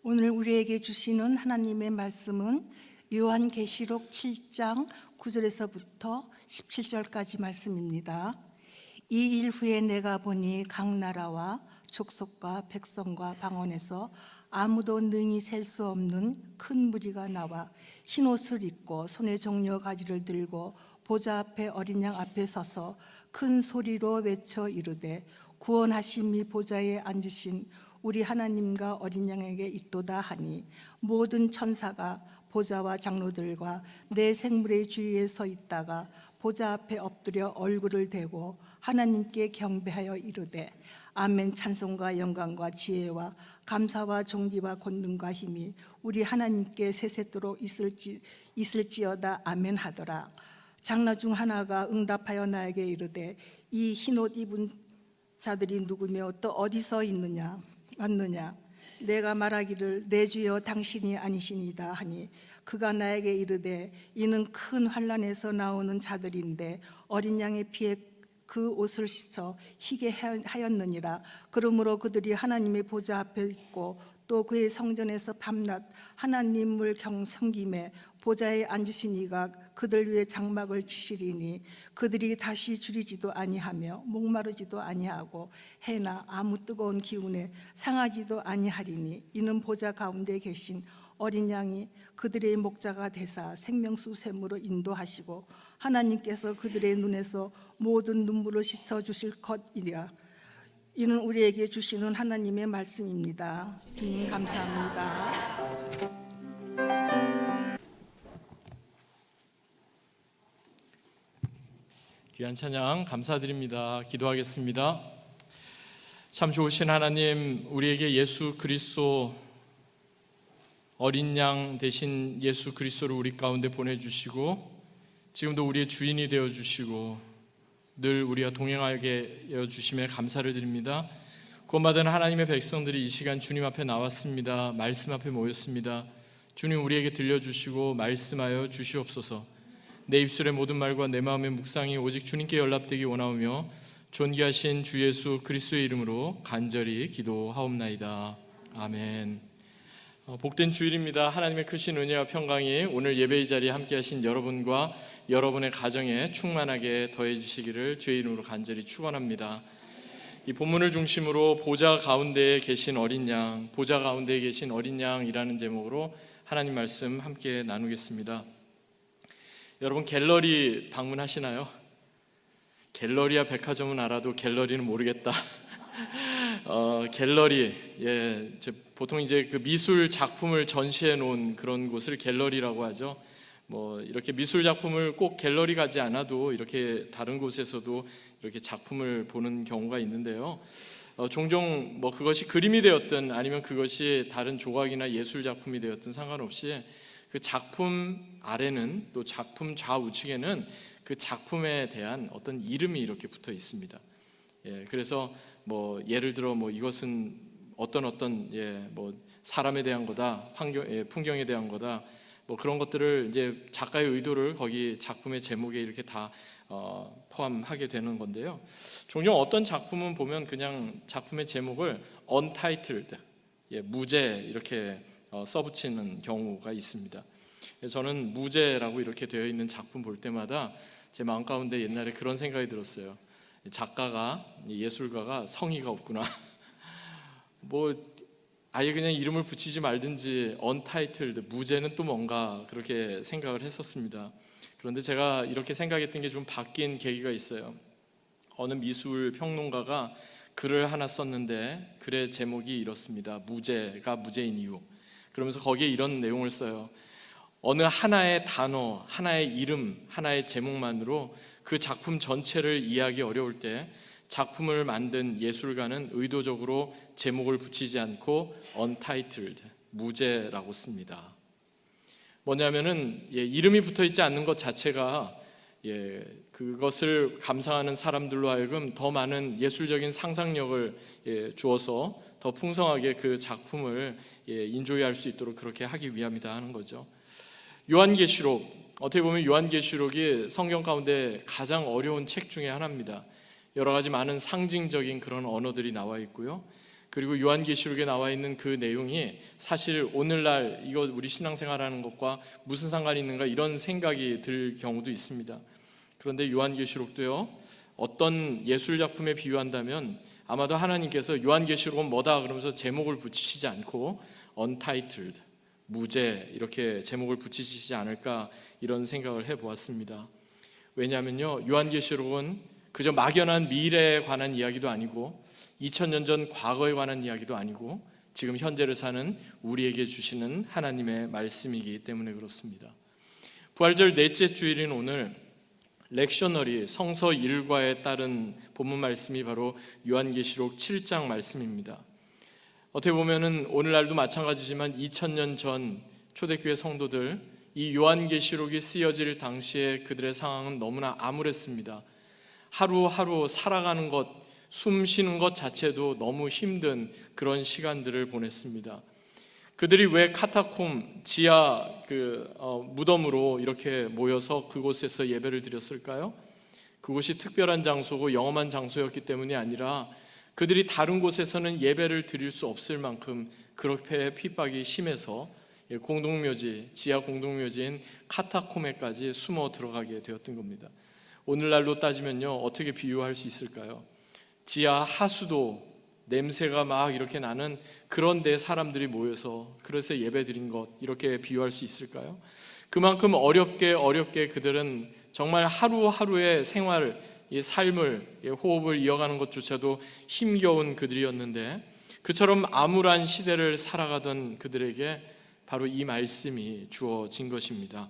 오늘 우리에게 주시는 하나님의 말씀은 요한계시록 7장 9절에서부터 17절까지 말씀입니다. 이 일 후에 내가 보니 각 나라와 족속과 백성과 방언에서 아무도 능히 셀 수 없는 큰 무리가 나와 흰옷을 입고 손에 종려 가지를 들고 보좌 앞에 어린 양 앞에 서서 큰 소리로 외쳐 이르되 구원하심이 보좌에 앉으신 우리 하나님과 어린 양에게 있도다 하니 모든 천사가 보좌와 장로들과 내 생물의 주위에 서 있다가 보좌 앞에 엎드려 얼굴을 대고 하나님께 경배하여 이르되 아멘. 찬송과 영광과 지혜와 감사와 존귀와 권능과 힘이 우리 하나님께 세세토록 있을지어다. 아멘 하더라. 장로 중 하나가 응답하여 나에게 이르되 이 흰옷 입은 자들이 누구며 또 어디서 왔느냐. 내가 말하기를 내 주여 당신이 아니시니이다 하니 그가 나에게 이르되 이는 큰 환난에서 나오는 자들인데 어린 양의 피에 그 옷을 씻어 희게 하였느니라. 그러므로 그들이 하나님의 보좌 앞에 있고 또 그의 성전에서 밤낮 하나님을 섬김에 보좌에 앉으신 이가 그들 위에 장막을 치시리니 그들이 다시 줄이지도 아니하며 목마르지도 아니하고 해나 아무 뜨거운 기운에 상하지도 아니하리니 이는 보좌 가운데 계신 어린 양이 그들의 목자가 되사 생명수 샘으로 인도하시고 하나님께서 그들의 눈에서 모든 눈물을 씻어 주실 것이라. 이는 우리에게 주시는 하나님의 말씀입니다. 주님 감사합니다. 귀한 찬양 감사드립니다. 기도하겠습니다. 참 좋으신 하나님, 우리에게 예수 그리스도 어린 양 대신 예수 그리스도를 우리 가운데 보내주시고 지금도 우리의 주인이 되어주시고 늘 우리와 동행하게 해주심에 감사를 드립니다. 구원받은 하나님의 백성들이 이 시간 주님 앞에 나왔습니다. 말씀 앞에 모였습니다. 주님, 우리에게 들려주시고 말씀하여 주시옵소서. 내 입술의 모든 말과 내 마음의 묵상이 오직 주님께 연락되기 원하오며 존귀하신 주 예수 그리스도의 이름으로 간절히 기도하옵나이다. 아멘. 복된 주일입니다. 하나님의 크신 은혜와 평강이 오늘 예배의 자리에 함께하신 여러분과 여러분의 가정에 충만하게 더해지시기를 주의 이름으로 간절히 축원합니다. 이 본문을 중심으로 보좌 가운데에 계신 어린 양, 보좌 가운데에 계신 어린 양이라는 제목으로 하나님 말씀 함께 나누겠습니다. 여러분, 갤러리 방문하시나요? 갤러리와 백화점은 알아도 갤러리는 모르겠다. 갤러리, 보통 이제 그 미술 작품을 전시해 놓은 그런 곳을 갤러리라고 하죠. 이렇게 미술 작품을 꼭 갤러리 가지 않아도 이렇게 다른 곳에서도 이렇게 작품을 보는 경우가 있는데요. 종종 그것이 그림이 되었든 아니면 그것이 다른 조각이나 예술 작품이 되었든 상관없이 그 작품 아래는, 또 작품 좌우측에는 그 작품에 대한 어떤 이름이 이렇게 붙어 있습니다. 그래서 예를 들어 이것은 어떤 사람에 대한 거다, 풍경에 대한 거다, 그런 것들을 이제 작가의 의도를 거기 작품의 제목에 이렇게 다 포함하게 되는 건데요. 종종 어떤 작품은 보면 그냥 작품의 제목을 untitled, 무제 이렇게 써붙이는 경우가 있습니다. 저는 무제라고 이렇게 되어 있는 작품 볼 때마다 제 마음 가운데 옛날에 그런 생각이 들었어요. 작가가, 예술가가 성의가 없구나. 아예 그냥 이름을 붙이지 말든지 untitled, 무제는 또 뭔가 그렇게 생각을 했었습니다. 그런데 제가 이렇게 생각했던 게 좀 바뀐 계기가 있어요. 어느 미술 평론가가 글을 하나 썼는데 글의 제목이 이렇습니다. 무제가 무제인 이유. 그러면서 거기에 이런 내용을 써요. 어느 하나의 단어, 하나의 이름, 하나의 제목만으로 그 작품 전체를 이해하기 어려울 때 작품을 만든 예술가는 의도적으로 제목을 붙이지 않고 untitled, 무제라고 씁니다. 뭐냐면은 이름이 붙어있지 않는 것 자체가 그것을 감상하는 사람들로 하여금 더 많은 예술적인 상상력을 주어서 더 풍성하게 그 작품을 인조이할 수 있도록 그렇게 하기 위함이다 하는 거죠. 요한계시록, 어떻게 보면 요한계시록이 성경 가운데 가장 어려운 책 중에 하나입니다. 여러 가지 많은 상징적인 그런 언어들이 나와 있고요. 그리고 요한계시록에 나와 있는 그 내용이 사실 오늘날 이거 우리 신앙생활하는 것과 무슨 상관이 있는가 이런 생각이 들 경우도 있습니다. 그런데 요한계시록도요, 어떤 예술작품에 비유한다면 아마도 하나님께서 요한계시록은 뭐다 그러면서 제목을 붙이시지 않고 Untitled, 무제 이렇게 제목을 붙이시지 않을까 이런 생각을 해보았습니다. 왜냐하면요, 요한계시록은 그저 막연한 미래에 관한 이야기도 아니고 2000년 전 과거에 관한 이야기도 아니고 지금 현재를 사는 우리에게 주시는 하나님의 말씀이기 때문에 그렇습니다. 부활절 넷째 주일인 오늘 렉셔너리 성서 일과에 따른 본문 말씀이 바로 요한계시록 7장 말씀입니다. 어떻게 보면은 오늘날도 마찬가지지만 2000년 전 초대교회 성도들 이 요한계시록이 쓰여질 당시에 그들의 상황은 너무나 암울했습니다. 하루하루 살아가는 것, 숨 쉬는 것 자체도 너무 힘든 그런 시간들을 보냈습니다. 그들이 왜 카타콤 지하 무덤으로 이렇게 모여서 그곳에서 예배를 드렸을까요? 그곳이 특별한 장소고 영험한 장소였기 때문이 아니라 그들이 다른 곳에서는 예배를 드릴 수 없을 만큼 그렇게 핍박이 심해서 공동묘지, 지하 공동묘지인 카타콤에까지 숨어 들어가게 되었던 겁니다. 오늘날로 따지면요, 어떻게 비유할 수 있을까요? 지하 하수도 냄새가 막 이렇게 나는 그런 데 사람들이 모여서 그래서 예배 드린 것, 이렇게 비유할 수 있을까요? 그만큼 어렵게 그들은 정말 하루하루의 생활, 이 삶을, 호흡을 이어가는 것조차도 힘겨운 그들이었는데, 그처럼 암울한 시대를 살아가던 그들에게 바로 이 말씀이 주어진 것입니다.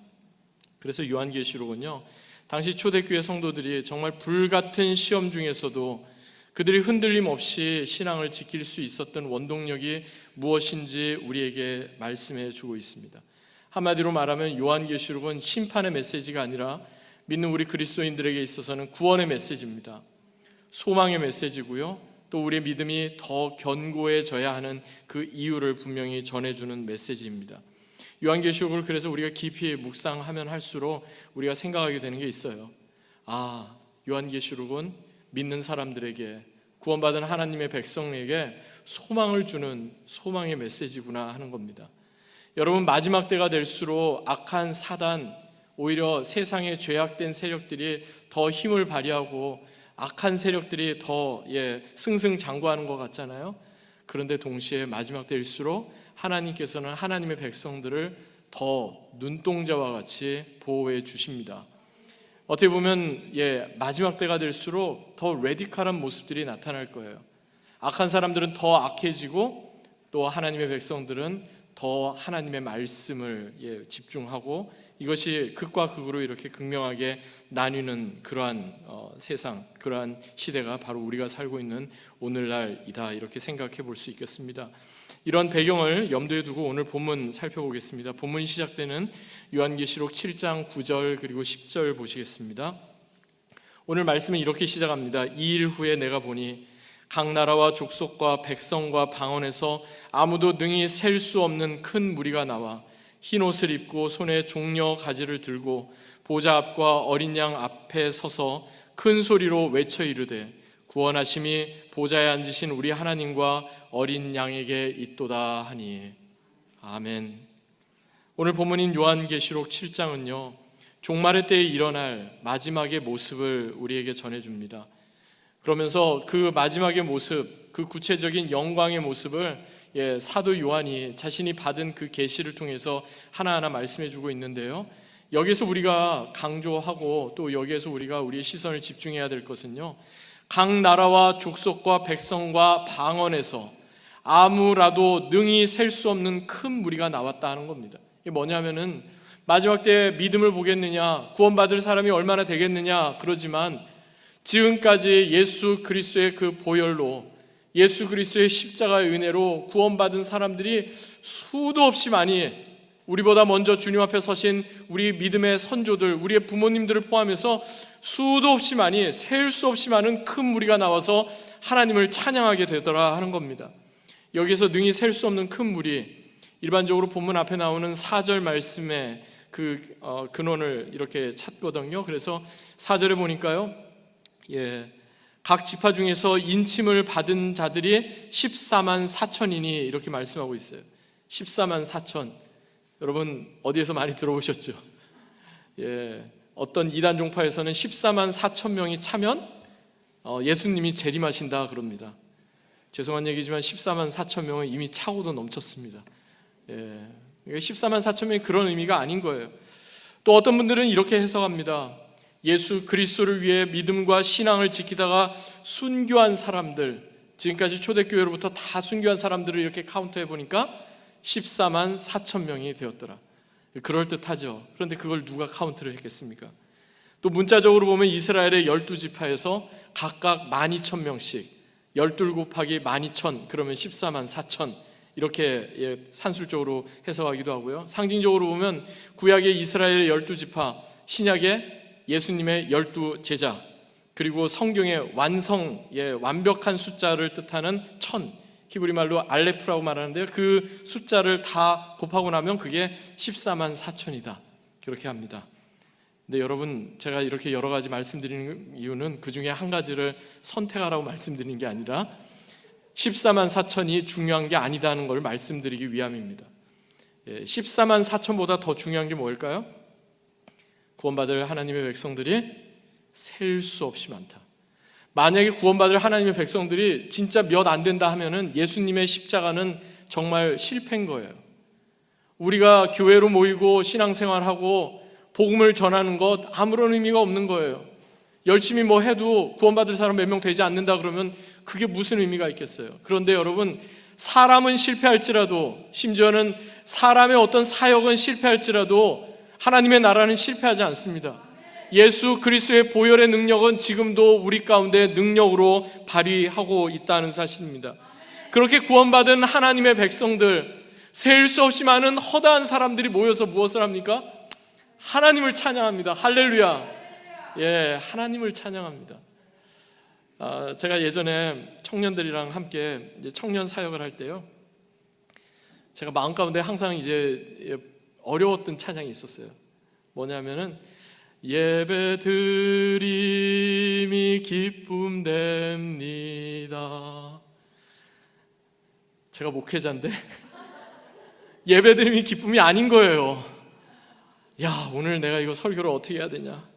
그래서 요한계시록은요, 당시 초대교회 성도들이 정말 불같은 시험 중에서도 그들이 흔들림 없이 신앙을 지킬 수 있었던 원동력이 무엇인지 우리에게 말씀해 주고 있습니다. 한마디로 말하면 요한계시록은 심판의 메시지가 아니라 믿는 우리 그리스도인들에게 있어서는 구원의 메시지입니다. 소망의 메시지고요, 또 우리의 믿음이 더 견고해져야 하는 그 이유를 분명히 전해주는 메시지입니다. 요한계시록을 그래서 우리가 깊이 묵상하면 할수록 우리가 생각하게 되는 게 있어요. 요한계시록은 믿는 사람들에게, 구원받은 하나님의 백성에게 소망을 주는 소망의 메시지구나 하는 겁니다. 여러분, 마지막 때가 될수록 악한 사단, 오히려 세상의 죄악된 세력들이 더 힘을 발휘하고 악한 세력들이 더 승승장구하는 것 같잖아요. 그런데 동시에 마지막 때일수록 하나님께서는 하나님의 백성들을 더 눈동자와 같이 보호해 주십니다. 어떻게 보면 마지막 때가 될수록 더 레디컬한 모습들이 나타날 거예요. 악한 사람들은 더 악해지고 또 하나님의 백성들은 더 하나님의 말씀을 집중하고, 이것이 극과 극으로 이렇게 극명하게 나뉘는 그러한 세상, 그러한 시대가 바로 우리가 살고 있는 오늘날이다, 이렇게 생각해 볼 수 있겠습니다. 이런 배경을 염두에 두고 오늘 본문 살펴보겠습니다. 본문이 시작되는 요한계시록 7장 9절 그리고 10절 보시겠습니다. 오늘 말씀은 이렇게 시작합니다. 2일 후에 내가 보니 각 나라와 족속과 백성과 방언에서 아무도 능히 셀 수 없는 큰 무리가 나와 흰 옷을 입고 손에 종려 가지를 들고 보좌 앞과 어린 양 앞에 서서 큰 소리로 외쳐 이르되 구원하심이 보좌에 앉으신 우리 하나님과 어린 양에게 있도다 하니. 아멘. 오늘 본문인 요한계시록 7장은요, 종말의 때에 일어날 마지막의 모습을 우리에게 전해줍니다. 그러면서 그 마지막의 모습, 그 구체적인 영광의 모습을 사도 요한이 자신이 받은 그 계시를 통해서 하나하나 말씀해주고 있는데요, 여기서 우리가 강조하고 또 여기에서 우리가 우리의 시선을 집중해야 될 것은요, 각 나라와 족속과 백성과 방언에서 아무라도 능히 셀 수 없는 큰 무리가 나왔다 하는 겁니다. 이게 뭐냐면은 마지막 때 믿음을 보겠느냐, 구원받을 사람이 얼마나 되겠느냐 그러지만 지금까지 예수 그리스도의 그 보혈로, 예수 그리스도의 십자가의 은혜로 구원받은 사람들이 수도 없이 많이, 우리보다 먼저 주님 앞에 서신 우리 믿음의 선조들, 우리의 부모님들을 포함해서 수도 없이 많이, 셀 수 없이 많은 큰 무리가 나와서 하나님을 찬양하게 되더라 하는 겁니다. 여기서 능히 셀 수 없는 큰 무리, 일반적으로 본문 앞에 나오는 4절 말씀의 그 근원을 이렇게 찾거든요. 그래서 4절에 보니까요, 각 지파 중에서 인침을 받은 자들이 14만 4천이니 이렇게 말씀하고 있어요. 14만 4천. 여러분 어디에서 많이 들어보셨죠? 어떤 이단 종파에서는 14만 4천 명이 차면 예수님이 재림하신다 그럽니다. 죄송한 얘기지만 14만 4천 명은 이미 차고도 넘쳤습니다. 14만 4천 명이 그런 의미가 아닌 거예요. 또 어떤 분들은 이렇게 해석합니다. 예수 그리스도를 위해 믿음과 신앙을 지키다가 순교한 사람들, 지금까지 초대교회로부터 다 순교한 사람들을 이렇게 카운트해 보니까 14만 4천 명이 되었더라. 그럴듯하죠. 그런데 그걸 누가 카운트를 했겠습니까? 또 문자적으로 보면 이스라엘의 12지파에서 각각 12,000명씩 12 곱하기 12,000 그러면 14만 4천 이렇게 산술적으로 해석하기도 하고요. 상징적으로 보면 구약의 이스라엘의 12지파, 신약의 예수님의 12제자, 그리고 성경의 완성의 완벽한 숫자를 뜻하는 1000, 히브리 말로 알레프라고 말하는데요. 그 숫자를 다 곱하고 나면 그게 14만 4천이다 그렇게 합니다. 근데 여러분, 제가 이렇게 여러 가지 말씀드리는 이유는 그 중에 한 가지를 선택하라고 말씀드리는 게 아니라 14만 4천이 중요한 게 아니다는 걸 말씀드리기 위함입니다. 14만 4천보다 더 중요한 게 뭘까요? 구원받을 하나님의 백성들이 셀 수 없이 많다. 만약에 구원받을 하나님의 백성들이 진짜 몇 안 된다 하면은 예수님의 십자가는 정말 실패인 거예요. 우리가 교회로 모이고 신앙생활하고 복음을 전하는 것 아무런 의미가 없는 거예요. 열심히 뭐 해도 구원받을 사람 몇 명 되지 않는다 그러면 그게 무슨 의미가 있겠어요? 그런데 여러분, 사람은 실패할지라도, 심지어는 사람의 어떤 사역은 실패할지라도 하나님의 나라는 실패하지 않습니다. 예수 그리스도의 보혈의 능력은 지금도 우리 가운데 능력으로 발휘하고 있다는 사실입니다. 그렇게 구원받은 하나님의 백성들, 셀 수 없이 많은 허다한 사람들이 모여서 무엇을 합니까? 하나님을 찬양합니다. 할렐루야. 하나님을 찬양합니다. 제가 예전에 청년들이랑 함께 이제 청년 사역을 할 때요, 제가 마음 가운데 항상 이제 어려웠던 찬양이 있었어요. 뭐냐면은 예배드림이 기쁨됩니다. 제가 목회자인데 예배드림이 기쁨이 아닌 거예요. 야, 오늘 내가 이거 설교를 어떻게 해야 되냐,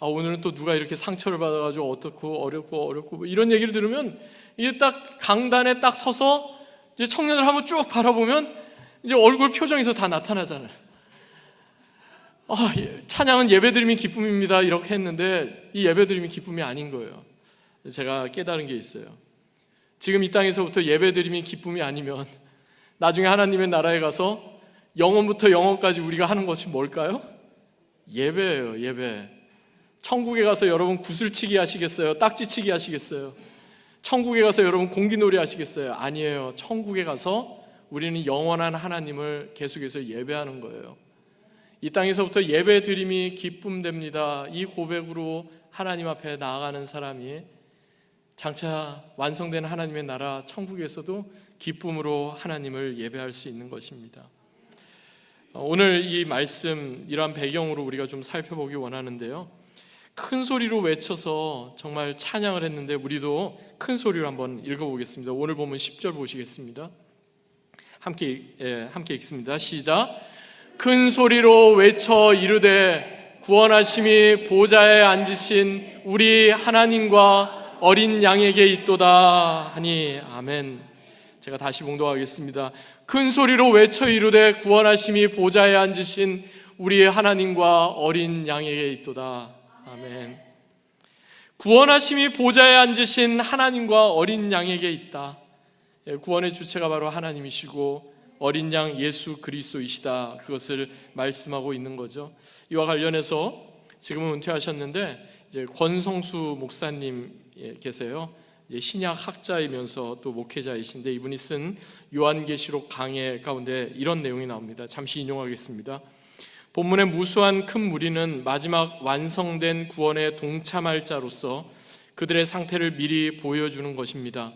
오늘은 또 누가 이렇게 상처를 받아가지고 어떻고 어렵고 뭐 이런 얘기를 들으면 이게 딱 강단에 딱 서서 이제 청년을 한번 쭉 바라보면 이제 얼굴 표정에서 다 나타나잖아요. 찬양은 예배드림이 기쁨입니다 이렇게 했는데 이 예배드림이 기쁨이 아닌 거예요. 제가 깨달은 게 있어요. 지금 이 땅에서부터 예배드림이 기쁨이 아니면 나중에 하나님의 나라에 가서 영원부터 영원까지 우리가 하는 것이 뭘까요? 예배예요. 예배. 천국에 가서 여러분 구슬치기 하시겠어요? 딱지치기 하시겠어요? 천국에 가서 여러분 공기놀이 하시겠어요? 아니에요. 천국에 가서 우리는 영원한 하나님을 계속해서 예배하는 거예요. 이 땅에서부터 예배 드림이 기쁨됩니다. 이 고백으로 하나님 앞에 나아가는 사람이 장차 완성된 하나님의 나라 천국에서도 기쁨으로 하나님을 예배할 수 있는 것입니다. 오늘 이 말씀, 이러한 배경으로 우리가 좀 살펴보기 원하는데요, 큰 소리로 외쳐서 정말 찬양을 했는데 우리도 큰 소리로 한번 읽어보겠습니다. 오늘 보면 10절 보시겠습니다. 함께 읽습니다. 시작. 큰 소리로 외쳐 이르되 구원하심이 보좌에 앉으신 우리 하나님과 어린 양에게 있도다 하니 아멘. 제가 다시 봉독하겠습니다. 큰 소리로 외쳐 이르되 구원하심이 보좌에 앉으신 우리 하나님과 어린 양에게 있도다 아멘. 구원하심이 보좌에 앉으신 하나님과 어린 양에게 있다. 구원의 주체가 바로 하나님이시고 어린 양 예수 그리스도이시다, 그것을 말씀하고 있는 거죠. 이와 관련해서 지금은 은퇴하셨는데 이제 권성수 목사님 계세요. 신약 학자이면서 또 목회자이신데 이분이 쓴 요한계시록 강해 가운데 이런 내용이 나옵니다. 잠시 인용하겠습니다. 본문의 무수한 큰 무리는 마지막 완성된 구원에 동참할 자로서 그들의 상태를 미리 보여주는 것입니다.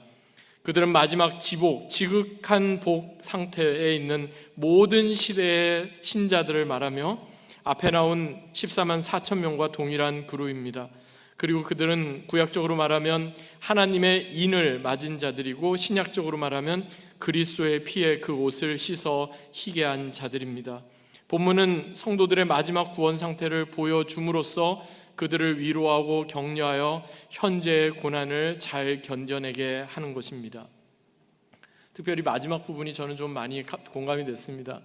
그들은 마지막 지극한 복 상태에 있는 모든 시대의 신자들을 말하며 앞에 나온 14만 4천 명과 동일한 그룹입니다. 그리고 그들은 구약적으로 말하면 하나님의 인을 맞은 자들이고, 신약적으로 말하면 그리스도의 피에 그 옷을 씻어 희게 한 자들입니다. 본문은 성도들의 마지막 구원 상태를 보여줌으로써 그들을 위로하고 격려하여 현재의 고난을 잘 견뎌내게 하는 것입니다. 특별히 마지막 부분이 저는 좀 많이 공감이 됐습니다.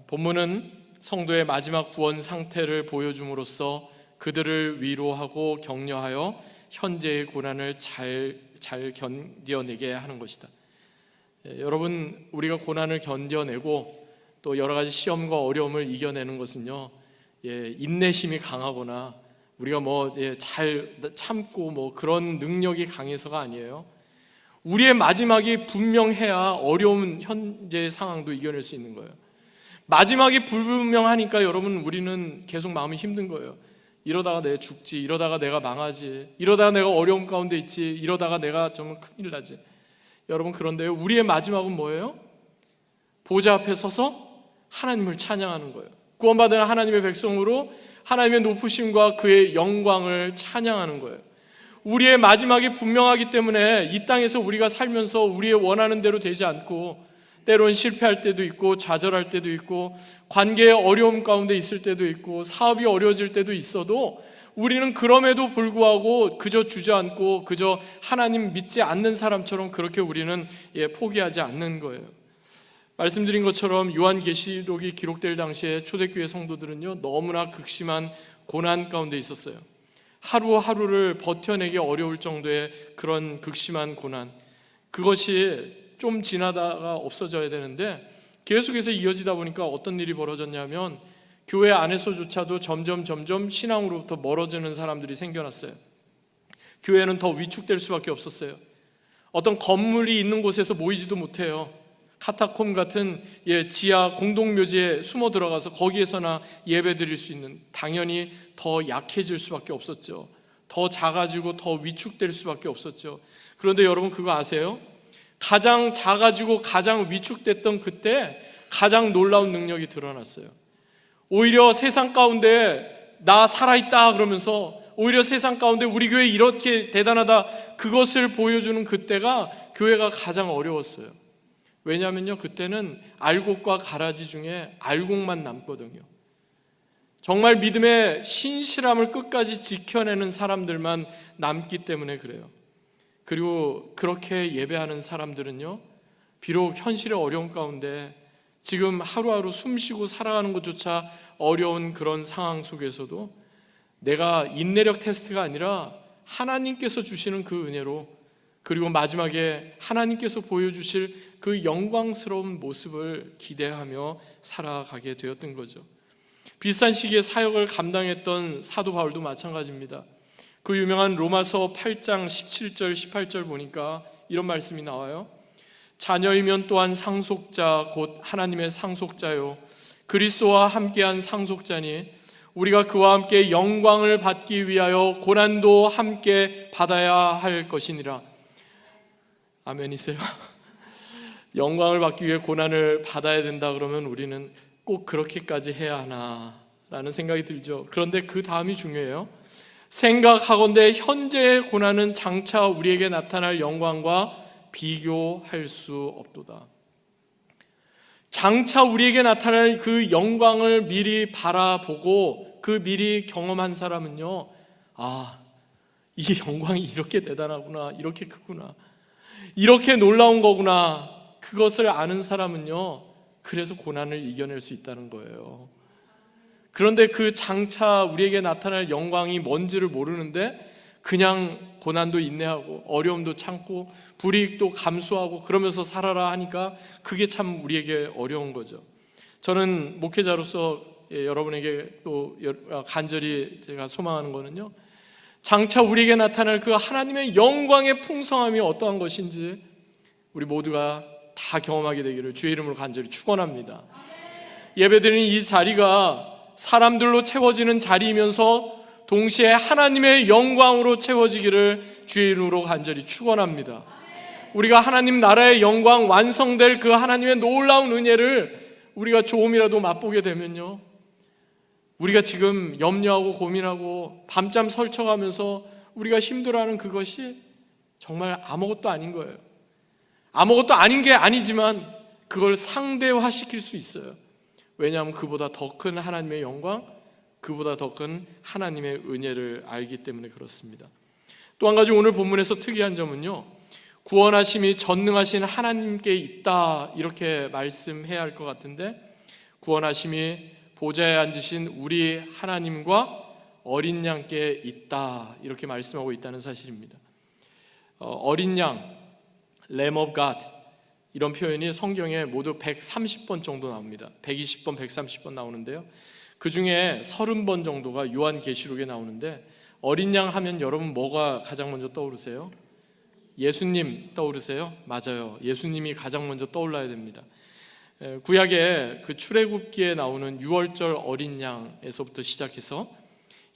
본문은 성도의 마지막 구원 상태를 보여줌으로써 그들을 위로하고 격려하여 현재의 고난을 잘 견뎌내게 하는 것이다. 여러분, 우리가 고난을 견뎌내고 또 여러 가지 시험과 어려움을 이겨내는 것은요, 인내심이 강하거나 우리가 잘 참고 그런 능력이 강해서가 아니에요. 우리의 마지막이 분명해야 어려운 현재의 상황도 이겨낼 수 있는 거예요. 마지막이 불분명하니까 여러분, 우리는 계속 마음이 힘든 거예요. 이러다가 내가 죽지, 이러다가 내가 망하지, 이러다가 내가 어려움 가운데 있지, 이러다가 내가 좀 큰일 나지. 여러분, 그런데요, 우리의 마지막은 뭐예요? 보좌 앞에 서서 하나님을 찬양하는 거예요. 구원받은 하나님의 백성으로 하나님의 높으심과 그의 영광을 찬양하는 거예요. 우리의 마지막이 분명하기 때문에 이 땅에서 우리가 살면서 우리의 원하는 대로 되지 않고, 때로는 실패할 때도 있고 좌절할 때도 있고 관계의 어려움 가운데 있을 때도 있고 사업이 어려워질 때도 있어도, 우리는 그럼에도 불구하고 그저 주저앉고 그저 하나님 믿지 않는 사람처럼 그렇게 우리는 포기하지 않는 거예요. 말씀드린 것처럼 요한계시록이 기록될 당시에 초대교회 성도들은요, 너무나 극심한 고난 가운데 있었어요. 하루하루를 버텨내기 어려울 정도의 그런 극심한 고난, 그것이 좀 지나다가 없어져야 되는데 계속해서 이어지다 보니까 어떤 일이 벌어졌냐면, 교회 안에서조차도 점점 신앙으로부터 멀어지는 사람들이 생겨났어요. 교회는 더 위축될 수밖에 없었어요. 어떤 건물이 있는 곳에서 모이지도 못해요. 카타콤 같은 지하 공동묘지에 숨어 들어가서 거기에서나 예배 드릴 수 있는, 당연히 더 약해질 수밖에 없었죠. 더 작아지고 더 위축될 수밖에 없었죠. 그런데 여러분, 그거 아세요? 가장 작아지고 가장 위축됐던 그때 가장 놀라운 능력이 드러났어요. 오히려 세상 가운데 나 살아있다 그러면서, 오히려 세상 가운데 우리 교회 이렇게 대단하다, 그것을 보여주는 그때가 교회가 가장 어려웠어요. 왜냐하면요, 그때는 알곡과 가라지 중에 알곡만 남거든요. 정말 믿음의 신실함을 끝까지 지켜내는 사람들만 남기 때문에 그래요. 그리고 그렇게 예배하는 사람들은요, 비록 현실의 어려움 가운데 지금 하루하루 숨쉬고 살아가는 것조차 어려운 그런 상황 속에서도 내가 인내력 테스트가 아니라 하나님께서 주시는 그 은혜로, 그리고 마지막에 하나님께서 보여주실 그 영광스러운 모습을 기대하며 살아가게 되었던 거죠. 비슷한 시기에 사역을 감당했던 사도 바울도 마찬가지입니다. 그 유명한 로마서 8장 17절 18절 보니까 이런 말씀이 나와요. 자녀이면 또한 상속자 곧 하나님의 상속자요 그리스도와 함께한 상속자니 우리가 그와 함께 영광을 받기 위하여 고난도 함께 받아야 할 것이니라. 아멘이세요? 영광을 받기 위해 고난을 받아야 된다 그러면 우리는 꼭 그렇게까지 해야 하나 라는 생각이 들죠. 그런데 그 다음이 중요해요. 생각하건대 현재의 고난은 장차 우리에게 나타날 영광과 비교할 수 없도다. 장차 우리에게 나타날 그 영광을 미리 바라보고 그 미리 경험한 사람은요, 이 영광이 이렇게 대단하구나, 이렇게 크구나, 이렇게 놀라운 거구나, 그것을 아는 사람은요, 그래서 고난을 이겨낼 수 있다는 거예요. 그런데 그 장차 우리에게 나타날 영광이 뭔지를 모르는데 그냥 고난도 인내하고 어려움도 참고 불이익도 감수하고 그러면서 살아라 하니까 그게 참 우리에게 어려운 거죠. 저는 목회자로서 여러분에게 또 간절히 제가 소망하는 거는요, 장차 우리에게 나타날 그 하나님의 영광의 풍성함이 어떠한 것인지 우리 모두가 다 경험하게 되기를 주의 이름으로 간절히 축원합니다. 예배드리는 이 자리가 사람들로 채워지는 자리이면서 동시에 하나님의 영광으로 채워지기를 주의 이름으로 간절히 축원합니다. 우리가 하나님 나라의 영광 완성될 그 하나님의 놀라운 은혜를 우리가 조금이라도 맛보게 되면요, 우리가 지금 염려하고 고민하고 밤잠 설쳐가면서 우리가 힘들어하는 그것이 정말 아무것도 아닌 거예요. 아무것도 아닌 게 아니지만 그걸 상대화시킬 수 있어요. 왜냐하면 그보다 더 큰 하나님의 영광, 그보다 더 큰 하나님의 은혜를 알기 때문에 그렇습니다. 또 한 가지 오늘 본문에서 특이한 점은요, 구원하심이 전능하신 하나님께 있다 이렇게 말씀해야 할 것 같은데, 구원하심이 보좌에 앉으신 우리 하나님과 어린 양께 있다 이렇게 말씀하고 있다는 사실입니다. 어린 양, Lamb of God 이런 표현이 성경에 모두 130번 정도 나옵니다. 120번, 130번 나오는데요, 그 중에 30번 정도가 요한계시록에 나오는데, 어린 양 하면 여러분 뭐가 가장 먼저 떠오르세요? 예수님 떠오르세요? 맞아요. 예수님이 가장 먼저 떠올라야 됩니다. 구약의 그 출애굽기에 나오는 6월절 어린 양에서부터 시작해서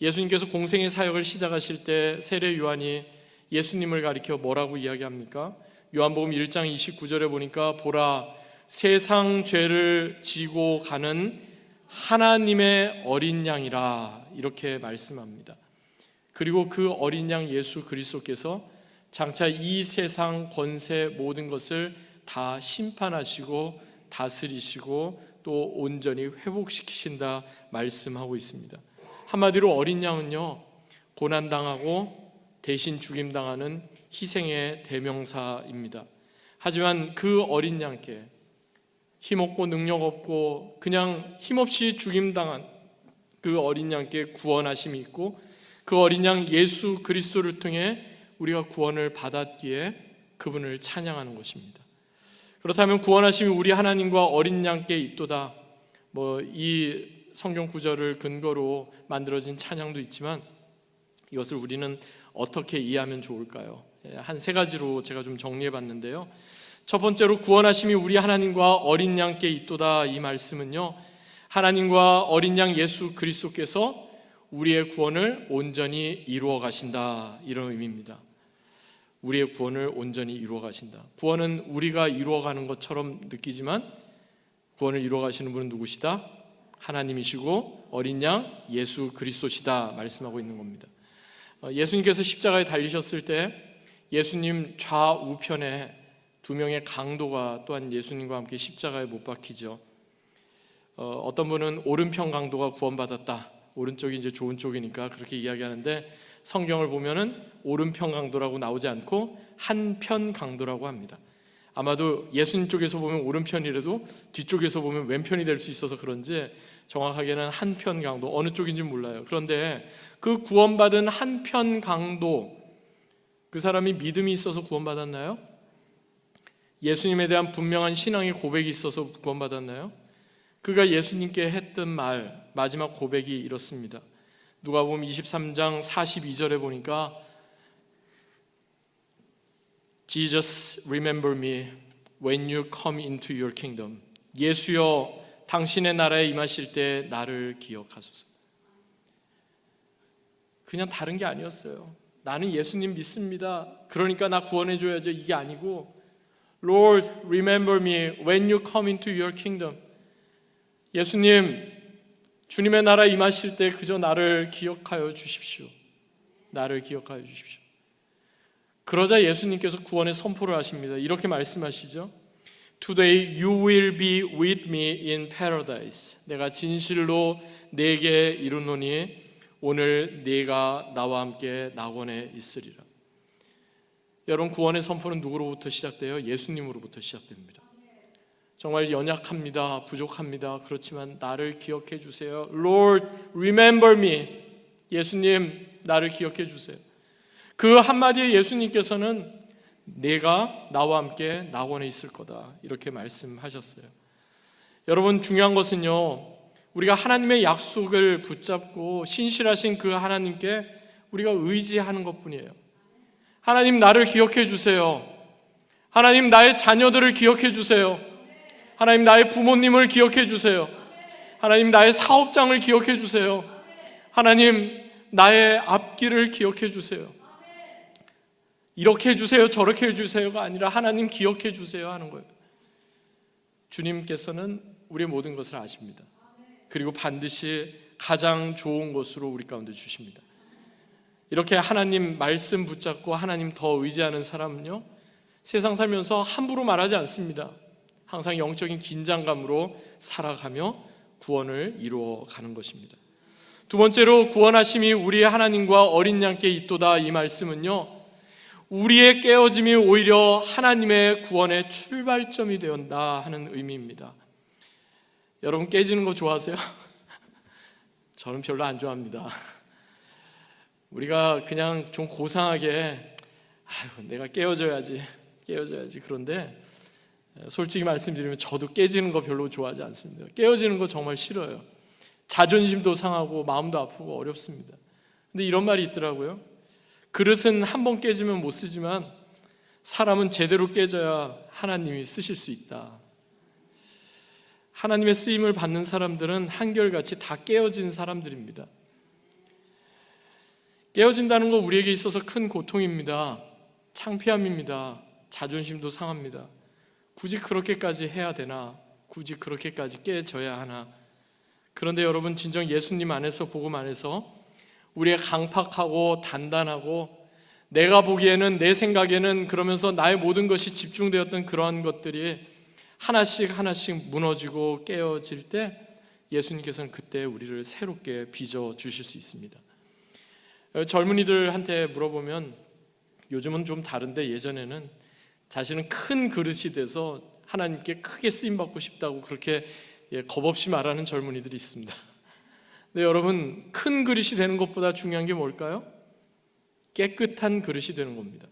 예수님께서 공생의 사역을 시작하실 때 세례 요한이 예수님을 가리켜 뭐라고 이야기합니까? 요한복음 1장 29절에 보니까 보라, 세상 죄를 지고 가는 하나님의 어린 양이라 이렇게 말씀합니다. 그리고 그 어린 양 예수 그리스도께서 장차 이 세상 권세 모든 것을 다 심판하시고 다스리시고 또 온전히 회복시키신다 말씀하고 있습니다. 한마디로 어린 양은요, 고난당하고 대신 죽임당하는 희생의 대명사입니다. 하지만 그 어린 양께 힘없고 능력 없고 그냥 힘없이 죽임당한 그 어린 양께 구원하심이 있고, 그 어린 양 예수 그리스도를 통해 우리가 구원을 받았기에 그분을 찬양하는 것입니다. 그렇다면 구원하심이 우리 하나님과 어린 양께 있도다, 이 성경 구절을 근거로 만들어진 찬양도 있지만 이것을 우리는 어떻게 이해하면 좋을까요? 한 세 가지로 제가 좀 정리해 봤는데요, 첫 번째로 구원하심이 우리 하나님과 어린 양께 있도다 이 말씀은요, 하나님과 어린 양 예수 그리스도께서 우리의 구원을 온전히 이루어 가신다 이런 의미입니다. 우리의 구원을 온전히 이루어 가신다. 구원은 우리가 이루어 가는 것처럼 느끼지만 구원을 이루어 가시는 분은 누구시다? 하나님이시고 어린 양 예수 그리스도시다 말씀하고 있는 겁니다. 예수님께서 십자가에 달리셨을 때 예수님 좌우편에 두 명의 강도가 또한 예수님과 함께 십자가에 못 박히죠. 어떤 분은 오른편 강도가 구원받았다, 오른쪽이 이제 좋은 쪽이니까 그렇게 이야기하는데, 성경을 보면은 오른편 강도라고 나오지 않고 한편 강도라고 합니다. 아마도 예수님 쪽에서 보면 오른편이라도 뒤쪽에서 보면 왼편이 될 수 있어서 그런지 정확하게는 한편 강도, 어느 쪽인지 몰라요. 그런데 그 구원받은 한편 강도, 그 사람이 믿음이 있어서 구원받았나요? 예수님에 대한 분명한 신앙의 고백이 있어서 구원받았나요? 그가 예수님께 했던 말, 마지막 고백이 이렇습니다. 누가복음 23장 42절에 보니까 Jesus, remember me when you come into your kingdom. 예수여, 당신의 나라에 임하실 때 나를 기억하소서. 그냥 다른 게 아니었어요. 나는 예수님 믿습니다, 그러니까 나 구원해줘야죠, 이게 아니고 Lord, remember me when you come into your kingdom. 예수님, 주님의 나라에 임하실 때 그저 나를 기억하여 주십시오. 나를 기억하여 주십시오. 그러자 예수님께서 구원의 선포를 하십니다. 이렇게 말씀하시죠. Today you will be with me in paradise. 내가 진실로 내게 이르노니 오늘 네가 나와 함께 낙원에 있으리라. 여러분, 구원의 선포는 누구로부터 시작돼요? 예수님으로부터 시작됩니다. 정말 연약합니다, 부족합니다. 그렇지만 나를 기억해 주세요. Lord, remember me. 예수님, 나를 기억해 주세요. 그 한마디에 예수님께서는 내가 나와 함께 낙원에 있을 거다 이렇게 말씀하셨어요. 여러분, 중요한 것은요, 우리가 하나님의 약속을 붙잡고 신실하신 그 하나님께 우리가 의지하는 것뿐이에요. 하나님, 나를 기억해 주세요. 하나님, 나의 자녀들을 기억해 주세요. 하나님, 나의 부모님을 기억해 주세요. 하나님, 나의 사업장을 기억해 주세요. 하나님, 나의 앞길을 기억해 주세요. 이렇게 해주세요, 저렇게 해주세요가 아니라 하나님 기억해 주세요 하는 거예요. 주님께서는 우리의 모든 것을 아십니다. 그리고 반드시 가장 좋은 것으로 우리 가운데 주십니다. 이렇게 하나님 말씀 붙잡고 하나님 더 의지하는 사람은요, 세상 살면서 함부로 말하지 않습니다. 항상 영적인 긴장감으로 살아가며 구원을 이루어가는 것입니다. 두 번째로, 구원하심이 우리의 하나님과 어린 양께 있도다, 이 말씀은요, 우리의 깨어짐이 오히려 하나님의 구원의 출발점이 되었다 하는 의미입니다. 여러분, 깨지는 거 좋아하세요? 저는 별로 안 좋아합니다. 우리가 그냥 좀 고상하게 내가 깨어져야지. 그런데 솔직히 말씀드리면 저도 깨지는 거 별로 좋아하지 않습니다. 깨어지는 거 정말 싫어요. 자존심도 상하고 마음도 아프고 어렵습니다. 근데 이런 말이 있더라고요. 그릇은 한 번 깨지면 못 쓰지만 사람은 제대로 깨져야 하나님이 쓰실 수 있다. 하나님의 쓰임을 받는 사람들은 한결같이 다 깨어진 사람들입니다. 깨어진다는 거 우리에게 있어서 큰 고통입니다. 창피함입니다. 자존심도 상합니다. 굳이 그렇게까지 해야 되나? 굳이 그렇게까지 깨져야 하나? 그런데 여러분, 진정 예수님 안에서, 복음 안에서 우리의 강팍하고 단단하고 내가 보기에는, 내 생각에는, 그러면서 나의 모든 것이 집중되었던 그러한 것들이 하나씩 하나씩 무너지고 깨어질 때 예수님께서는 그때 우리를 새롭게 빚어 주실 수 있습니다. 젊은이들한테 물어보면, 요즘은 좀 다른데 예전에는 자신은 큰 그릇이 돼서 하나님께 크게 쓰임받고 싶다고 그렇게 겁없이 말하는 젊은이들이 있습니다. 근데 여러분, 큰 그릇이 되는 것보다 중요한 게 뭘까요? 깨끗한 그릇이 되는 겁니다.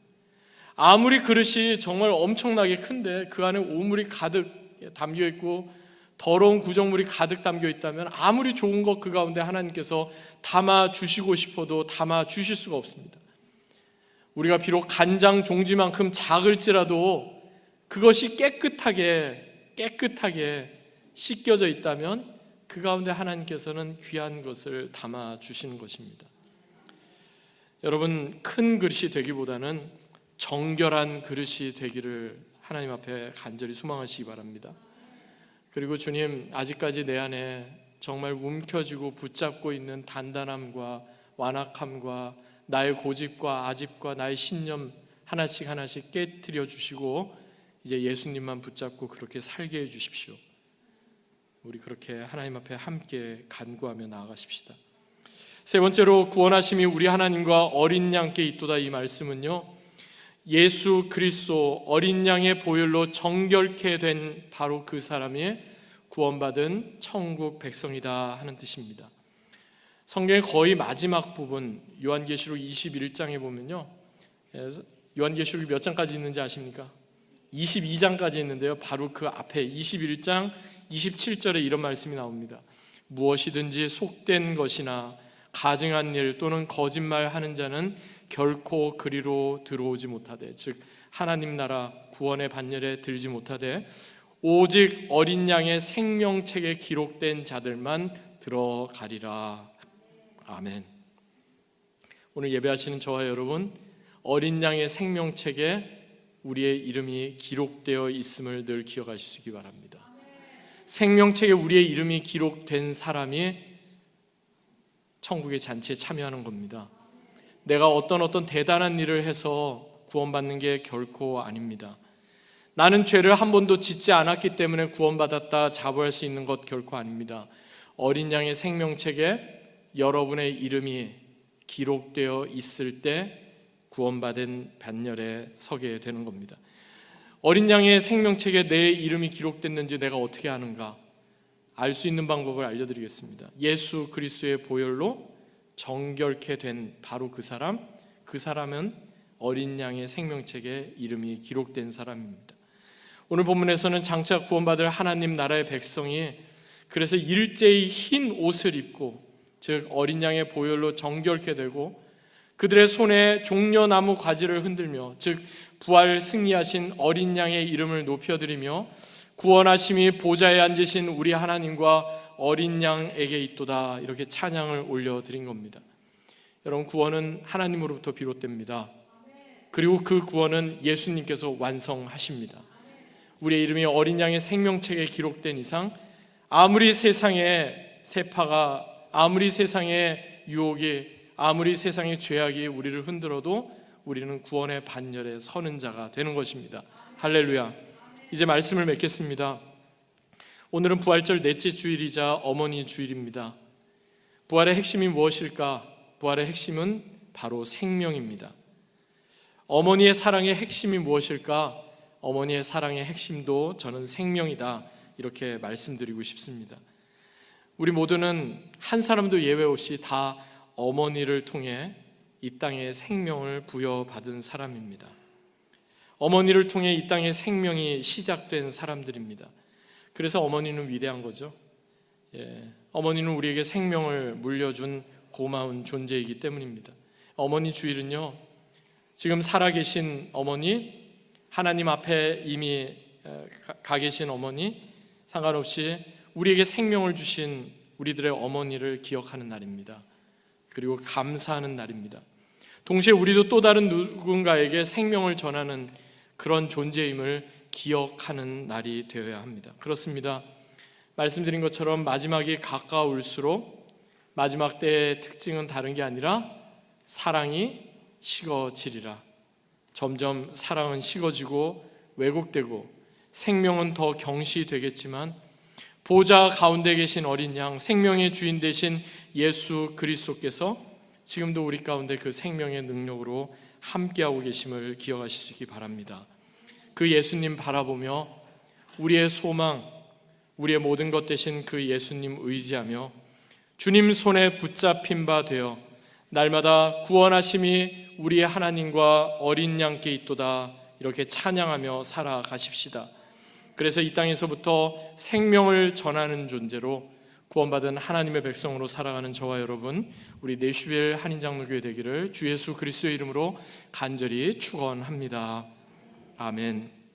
아무리 그릇이 정말 엄청나게 큰데 그 안에 오물이 가득 담겨 있고 더러운 구정물이 가득 담겨 있다면 아무리 좋은 것 그 가운데 하나님께서 담아 주시고 싶어도 담아 주실 수가 없습니다. 우리가 비록 간장 종지만큼 작을지라도 그것이 깨끗하게 씻겨져 있다면 그 가운데 하나님께서는 귀한 것을 담아 주시는 것입니다. 여러분, 큰 그릇이 되기보다는 정결한 그릇이 되기를 하나님 앞에 간절히 소망하시기 바랍니다. 그리고 주님, 아직까지 내 안에 정말 움켜쥐고 붙잡고 있는 단단함과 완악함과 나의 고집과 아집과 나의 신념 하나씩 깨트려 주시고 이제 예수님만 붙잡고 그렇게 살게 해 주십시오. 우리 그렇게 하나님 앞에 함께 간구하며 나아가십시다. 세 번째로, 구원하심이 우리 하나님과 어린 양께 있도다, 이 말씀은요, 예수 그리스도 어린 양의 보혈로 정결케 된 바로 그 사람이 구원받은 천국 백성이다 하는 뜻입니다. 성경의 거의 마지막 부분, 요한계시록 21장에 보면요, 요한계시록이 몇 장까지 있는지 아십니까? 22장까지 있는데요, 바로 그 앞에 21장 27절에 이런 말씀이 나옵니다. 무엇이든지 속된 것이나 가증한 일 또는 거짓말하는 자는 결코 그리로 들어오지 못하되, 즉 하나님 나라 구원의 반열에 들지 못하되 오직 어린 양의 생명책에 기록된 자들만 들어가리라. 아멘. 오늘 예배하시는 저와 여러분, 어린 양의 생명책에 우리의 이름이 기록되어 있음을 늘 기억하시기 바랍니다. 생명책에 우리의 이름이 기록된 사람이 천국의 잔치에 참여하는 겁니다. 내가 어떤 대단한 일을 해서 구원받는 게 결코 아닙니다. 나는 죄를 한 번도 짓지 않았기 때문에 구원받았다 자부할 수 있는 것 결코 아닙니다. 어린 양의 생명책에 여러분의 이름이 기록되어 있을 때 구원받은 반열에 서게 되는 겁니다. 어린 양의 생명책에 내 이름이 기록됐는지 내가 어떻게 아는가? 알 수 있는 방법을 알려드리겠습니다. 예수 그리스도의 보혈로 정결케 된 바로 그 사람은 어린 양의 생명책에 이름이 기록된 사람입니다. 오늘 본문에서는 장차 구원받을 하나님 나라의 백성이 그래서 일제히 흰 옷을 입고, 즉 어린 양의 보혈로 정결케 되고 그들의 손에 종려나무 가지를 흔들며, 즉 부활 승리하신 어린 양의 이름을 높여드리며 구원하심이 보좌에 앉으신 우리 하나님과 어린 양에게 있도다, 이렇게 찬양을 올려드린 겁니다. 여러분, 구원은 하나님으로부터 비롯됩니다. 그리고 그 구원은 예수님께서 완성하십니다. 우리의 이름이 어린 양의 생명책에 기록된 이상 아무리 세상에 세파가 아무리 세상의 유혹이, 아무리 세상의 죄악이 우리를 흔들어도 우리는 구원의 반열에 서는 자가 되는 것입니다. 할렐루야. 이제 말씀을 맺겠습니다. 오늘은 부활절 넷째 주일이자 어머니 주일입니다. 부활의 핵심이 무엇일까? 부활의 핵심은 바로 생명입니다. 어머니의 사랑의 핵심이 무엇일까? 어머니의 사랑의 핵심도 저는 생명이다, 이렇게 말씀드리고 싶습니다. 우리 모두는 한 사람도 예외 없이 다 어머니를 통해 이 땅에 생명을 부여받은 사람입니다. 어머니를 통해 이 땅에 생명이 시작된 사람들입니다. 그래서 어머니는 위대한 거죠. 어머니는 우리에게 생명을 물려준 고마운 존재이기 때문입니다. 어머니 주일은요, 지금 살아계신 어머니, 하나님 앞에 이미 가 계신 어머니, 상관없이 우리에게 생명을 주신 우리들의 어머니를 기억하는 날입니다. 그리고 감사하는 날입니다. 동시에 우리도 또 다른 누군가에게 생명을 전하는 그런 존재임을 기억하는 날이 되어야 합니다. 그렇습니다. 말씀드린 것처럼 마지막이 가까울수록 마지막 때의 특징은 다른 게 아니라 사랑이 식어지리라. 점점 사랑은 식어지고 왜곡되고 생명은 더 경시되겠지만 보좌 가운데 계신 어린 양, 생명의 주인 되신 예수 그리스도께서 지금도 우리 가운데 그 생명의 능력으로 함께하고 계심을 기억하실 수 있기 바랍니다. 그 예수님 바라보며 우리의 소망, 우리의 모든 것 되신 그 예수님 의지하며 주님 손에 붙잡힌 바 되어 날마다 구원하심이 우리의 하나님과 어린 양께 있도다, 이렇게 찬양하며 살아가십시다. 그래서 이 땅에서부터 생명을 전하는 존재로 구원받은 하나님의 백성으로 살아가는 저와 여러분, 우리 내슈벨 한인장로교회 되기를 주 예수 그리스도의 이름으로 간절히 축원합니다. 아멘.